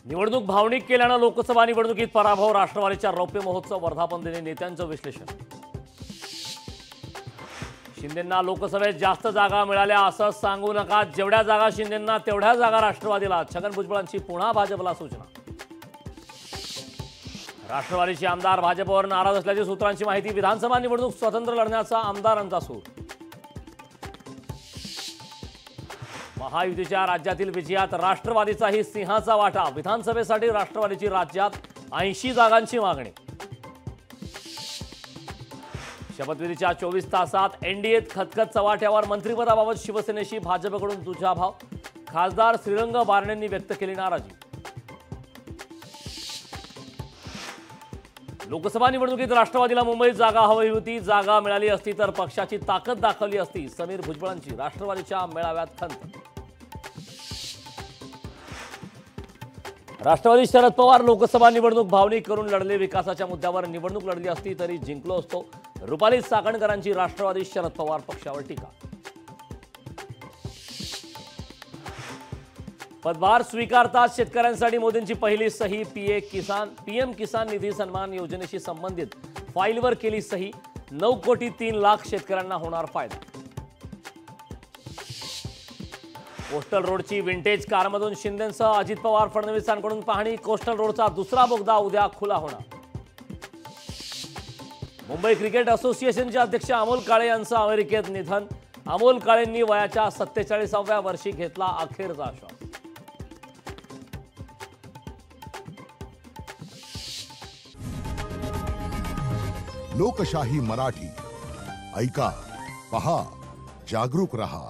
निवडणूक भावनिक केल्यानं लोकसभा निवडणुकीत पराभव, राष्ट्रवादीच्या रौप्य महोत्सव वर्धापन दिनी नेत्यांचं विश्लेषण। शिंदेंना लोकसभेत जास्त जागा मिळाल्या असं सांगू नका, जेवढ्या जागा शिंदेंना तेवढ्या जागा राष्ट्रवादीला। छगन भुजबळांची पुन्हा भाजपला सूचना। राष्ट्रवादीचे आमदार भाजपवर नाराज असल्याची सूत्रांची माहिती। विधानसभा निवडणूक स्वतंत्र लढण्याचा आमदारांचा सूर। महायुतीच्या राज्यातील विजयात राष्ट्रवादीचाही सिंहाचा वाटा। विधानसभेसाठी राष्ट्रवादीची राज्यात 80 जागांची मागणी। शपथविधीच्या 24 तासात एनडीएत खतखत चव्हाट्यावर। मंत्रिपदाबाबत शिवसेनेशी भाजपकडून दुजाभाव। खासदार श्रीरंग बारणेंनी व्यक्त केली नाराजी। लोकसभा निवडणुकीत राष्ट्रवादीला मुंबईत जागा हवी होती, जागा मिळाली असती तर पक्षाची ताकद दाखवली असती। समीर भुजबळांची राष्ट्रवादीच्या मेळाव्यात खंत। राष्ट्रवादी शरद पवार लोकसभा निवडणूक भावनिक करून लढले। विकासाच्या मुद्द्यावर निवडणूक लढली असती तरी जिंकलो असतो। रुपाली चाकणकरांची राष्ट्रवादी शरद पवार पक्षावर टीका। पदभार स्वीकारताच शेतकऱ्यांसाठी मोदींची पहिली सही। पीएम किसान निधी सन्मान योजनेशी संबंधित फाईलवर केली सही। 9 कोटी 3 लाख शेतकऱ्यांना होणार फायदा। कोस्टल रोडची विंटेज कारमधून शिंदेंसह अजित पवार फडणवीसांकडून पाहणी। कोस्टल रोडचा दुसरा बोगदा उद्या खुला होणार। मुंबई क्रिकेट असोसिएशनचे अध्यक्ष अमोल काळे यांचं अमेरिकेत निधन। अमोल काळेंनी वयाच्या 47व्या वर्षी घेतला अखेरचा श्वास। लोकशाही मराठी ऐका, पहा, जागरूक रहा।